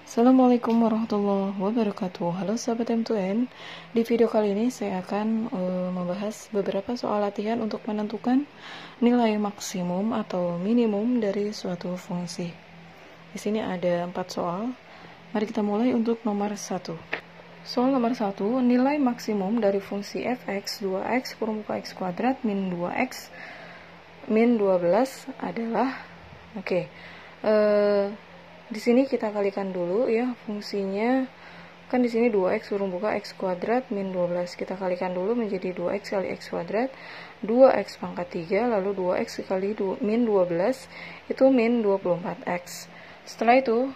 Assalamualaikum warahmatullahi wabarakatuh. Halo sahabat M2N. Di video kali ini saya akan membahas beberapa soal latihan untuk menentukan nilai maksimum atau minimum dari suatu fungsi. Di sini ada 4 soal. Mari kita mulai untuk nomor 1. Soal nomor 1, nilai maksimum dari fungsi fx 2x per muka x kuadrat min 2x min 12 adalah di sini kita kalikan dulu ya fungsinya. Kan di sini 2x per muka x kuadrat min 12. Kita kalikan dulu menjadi 2x kali x kuadrat, 2x pangkat 3, lalu 2x kali min 12 itu min 24x. Setelah itu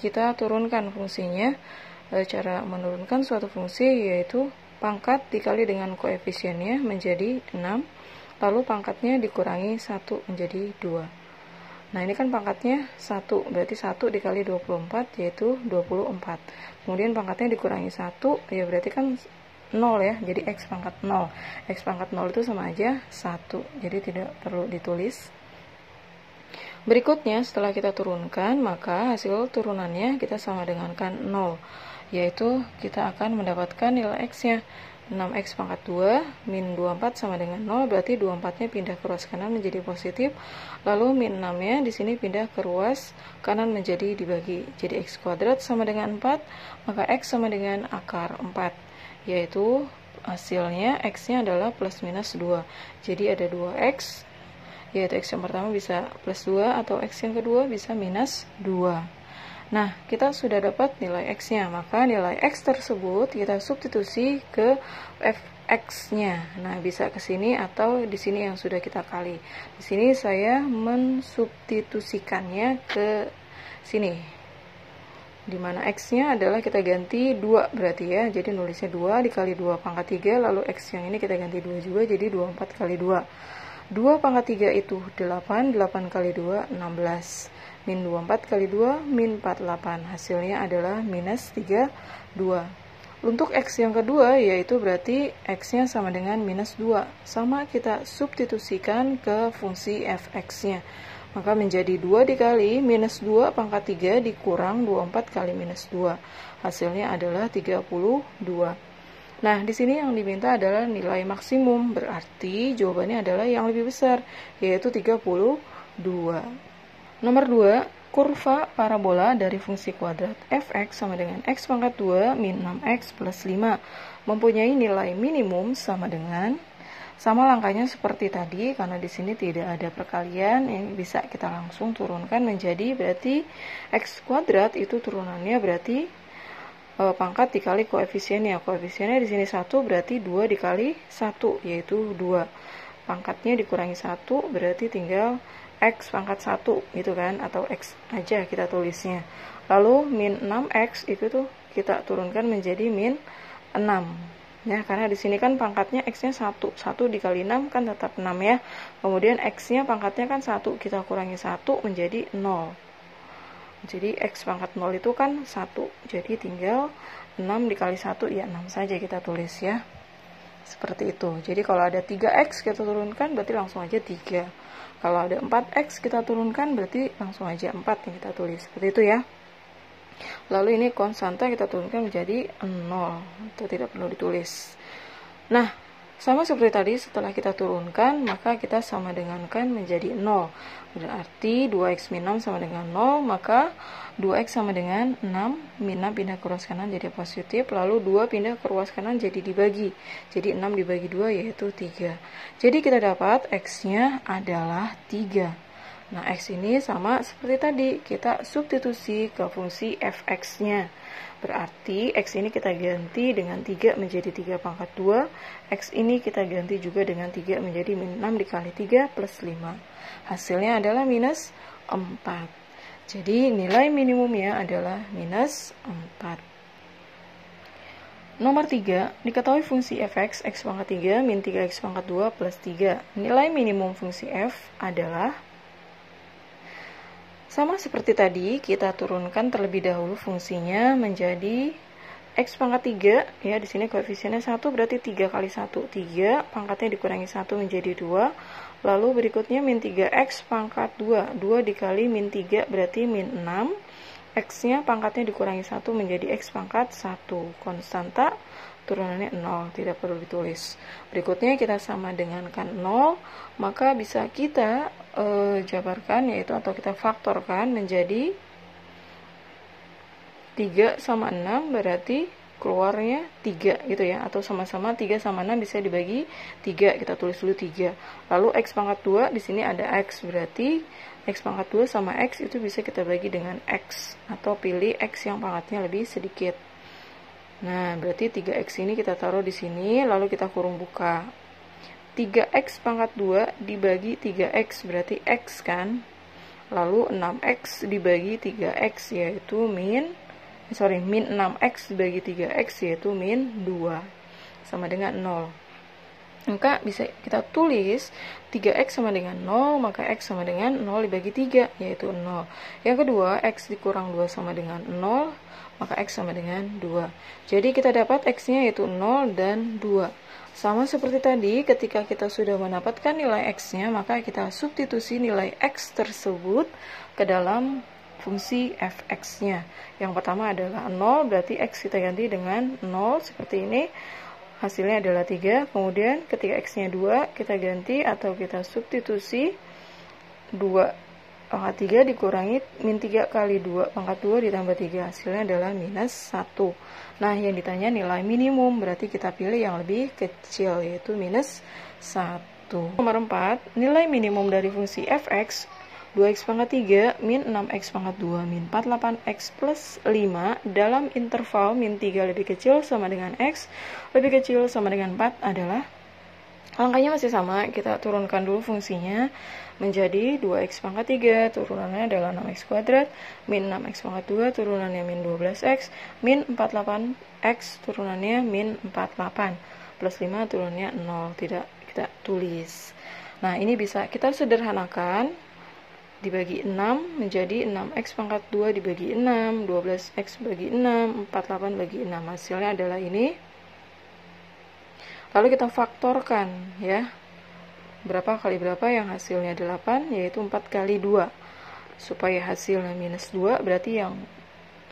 kita turunkan fungsinya. Cara menurunkan suatu fungsi yaitu pangkat dikali dengan koefisiennya menjadi 6, lalu pangkatnya dikurangi 1 menjadi 2. Nah, ini kan pangkatnya 1, berarti 1 dikali 24 yaitu 24. Kemudian pangkatnya dikurangi 1, ya berarti kan 0 ya, jadi x pangkat 0. X pangkat 0 itu sama aja 1, jadi tidak perlu ditulis. Berikutnya, setelah kita turunkan, maka hasil turunannya kita sama dengankan 0, yaitu kita akan mendapatkan nilai x-nya. 6x pangkat 2 min 24 sama dengan 0, berarti 24-nya pindah ke ruas kanan menjadi positif, lalu min 6-nya di sini pindah ke ruas kanan menjadi dibagi. Jadi x kuadrat sama dengan 4, maka x sama dengan akar 4, yaitu hasilnya x-nya adalah plus minus 2. Jadi ada 2x, yaitu x yang pertama bisa plus 2 atau x yang kedua bisa minus 2. Nah, kita sudah dapat nilai x-nya, maka nilai x tersebut kita substitusi ke fx-nya. Nah, bisa ke sini atau di sini yang sudah kita kali. Di sini saya mensubstitusikannya ke sini. Dimana x-nya adalah kita ganti 2 berarti ya. Jadi nulisnya 2 dikali 2 pangkat 3, lalu x yang ini kita ganti 2 juga, jadi 24 kali 2. 2 pangkat 3 itu 8, 8 kali 2, 16. Min 24 kali 2, min 48. Hasilnya adalah minus 32. Untuk x yang kedua, yaitu berarti x-nya sama dengan minus 2. Sama kita substitusikan ke fungsi fx-nya. Maka menjadi 2 dikali minus 2 pangkat 3 dikurang 24 kali minus 2. Hasilnya adalah 32. Nah, di sini yang diminta adalah nilai maksimum, berarti jawabannya adalah yang lebih besar, yaitu 32. Nomor 2, kurva parabola dari fungsi kuadrat fx sama dengan x pangkat 2 min 6x plus 5 mempunyai nilai minimum sama dengan, sama langkahnya seperti tadi, karena di sini tidak ada perkalian, yang bisa kita langsung turunkan menjadi, berarti x kuadrat itu turunannya berarti pangkat dikali koefisiennya. Koefisiennya di sini 1, berarti 2 dikali 1, yaitu 2. Pangkatnya dikurangi 1, berarti tinggal x pangkat 1 gitu kan, atau x aja kita tulisnya. Lalu min 6x itu tuh kita turunkan menjadi min 6 ya, karena di sini kan pangkatnya x-nya 1 dikali 6 kan tetap 6 ya. Kemudian x-nya pangkatnya kan 1, kita kurangi 1 menjadi 0. Jadi x pangkat 0 itu kan 1, jadi tinggal 6 dikali 1 ya 6 saja kita tulis ya. Seperti itu. Jadi kalau ada 3x kita turunkan berarti langsung aja 3. Kalau ada 4x kita turunkan berarti langsung aja 4 yang kita tulis. Seperti itu ya. Lalu ini konstanta kita turunkan menjadi 0. Itu tidak perlu ditulis. Nah, sama seperti tadi, setelah kita turunkan, maka kita sama dengankan menjadi 0. Berarti 2x min 6 sama dengan 0, maka 2x sama dengan 6, min 6 pindah ke ruas kanan jadi positif, lalu 2 pindah ke ruas kanan jadi dibagi. Jadi 6 dibagi 2 yaitu 3. Jadi kita dapat x-nya adalah 3. Nah, x ini sama seperti tadi, kita substitusi ke fungsi fx-nya. Berarti x ini kita ganti dengan 3 menjadi 3 pangkat 2. X ini kita ganti juga dengan 3 menjadi min 6 dikali 3 plus 5. Hasilnya adalah minus 4. Jadi nilai minimumnya adalah minus 4. Nomor 3, diketahui fungsi fx x pangkat 3 min 3x pangkat 2 plus 3. Nilai minimum fungsi f adalah, sama seperti tadi, kita turunkan terlebih dahulu fungsinya menjadi x pangkat 3, ya di sini koefisiennya 1, berarti 3 kali 1, 3, pangkatnya dikurangi 1 menjadi 2, lalu berikutnya min 3x pangkat 2, 2 dikali min 3 berarti min 6, X-nya pangkatnya dikurangi 1 menjadi X pangkat 1. Konstanta turunannya 0, tidak perlu ditulis. Berikutnya kita sama dengankan 0, maka bisa kita jabarkan, yaitu atau kita faktorkan menjadi 3 sama 6, berarti keluarnya 3 gitu ya, atau sama-sama 3 sama 6 bisa dibagi 3, kita tulis dulu 3. Lalu X pangkat 2, di sini ada X, berarti X pangkat 2 sama X itu bisa kita bagi dengan X, atau pilih X yang pangkatnya lebih sedikit. Nah, berarti 3X ini kita taruh di sini, lalu kita kurung buka. 3X pangkat 2 dibagi 3X, berarti X kan. Lalu 6X dibagi 3X, yaitu min 6X dibagi 3X, yaitu min 2. Sama dengan 0. Maka bisa kita tulis 3X sama dengan 0, maka X sama dengan 0 dibagi 3, yaitu 0. Yang kedua, X dikurang 2 sama dengan 0, maka X sama dengan 2. Jadi kita dapat X-nya yaitu 0 dan 2. Sama seperti tadi, ketika kita sudah mendapatkan nilai X-nya, maka kita substitusi nilai X tersebut ke dalam fungsi fx-nya. Yang pertama adalah 0, berarti X kita ganti dengan 0, seperti ini. Hasilnya adalah 3, kemudian ketika X-nya 2, kita ganti atau kita substitusi 2 pangkat 3 dikurangi min 3 kali 2 pangkat 2 ditambah 3, hasilnya adalah minus 1. Nah, yang ditanya nilai minimum, berarti kita pilih yang lebih kecil, yaitu minus 1. Nomor 4, nilai minimum dari fungsi fx 2x pangkat 3 min 6x pangkat 2 min 48x plus 5 dalam interval min 3 lebih kecil sama dengan x lebih kecil sama dengan 4 adalah, angkanya masih sama, kita turunkan dulu fungsinya menjadi 2x pangkat 3 turunannya adalah 6x kuadrat min 6x pangkat 2 turunannya min 12x min 48x turunannya min 48 plus 5 turunannya 0, tidak kita tulis. Nah, ini bisa kita sederhanakan, dibagi 6 menjadi 6x pangkat 2 dibagi 6, 12x bagi 6, 48 bagi 6. Hasilnya adalah ini. Lalu kita faktorkan ya. Berapa kali berapa, yang hasilnya 8, yaitu 4 kali 2. Supaya hasilnya minus 2, berarti yang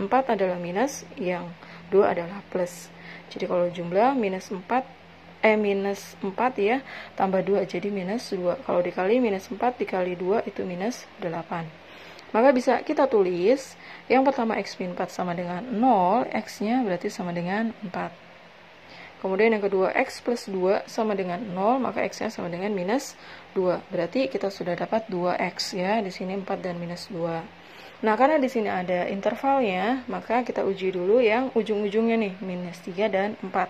4 adalah minus, yang 2 adalah plus. Jadi kalau jumlah minus 4 ya, tambah 2 jadi minus 2. Kalau dikali minus 4 dikali 2 itu minus 8. Maka bisa kita tulis, yang pertama X min 4 sama dengan 0, X-nya berarti sama dengan 4. Kemudian yang kedua X plus 2 sama dengan 0, maka X-nya sama dengan minus 2. Berarti kita sudah dapat 2X ya, di sini 4 dan minus 2. Nah, karena di sini ada intervalnya, maka kita uji dulu yang ujung-ujungnya nih, minus 3 dan 4.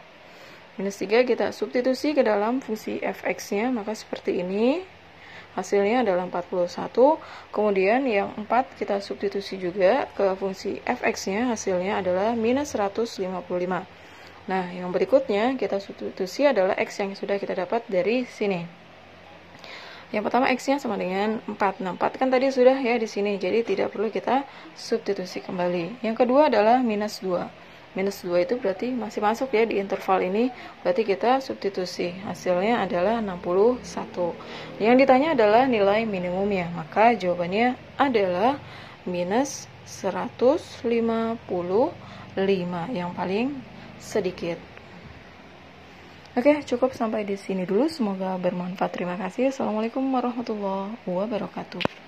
Minus 3 kita substitusi ke dalam fungsi fx-nya, maka seperti ini. Hasilnya adalah 41. Kemudian yang 4 kita substitusi juga ke fungsi fx-nya, hasilnya adalah minus 155. Nah, yang berikutnya kita substitusi adalah x yang sudah kita dapat dari sini. Yang pertama x-nya sama dengan 4. Nah, 4 kan tadi sudah ya di sini, jadi tidak perlu kita substitusi kembali. Yang kedua adalah minus 2. Minus 2 itu berarti masih masuk ya di interval ini, berarti kita substitusi, hasilnya adalah 61. Yang ditanya adalah nilai minimumnya, maka jawabannya adalah minus 155, yang paling sedikit. Oke, cukup sampai di sini dulu, semoga bermanfaat. Terima kasih. Assalamualaikum warahmatullahi wabarakatuh.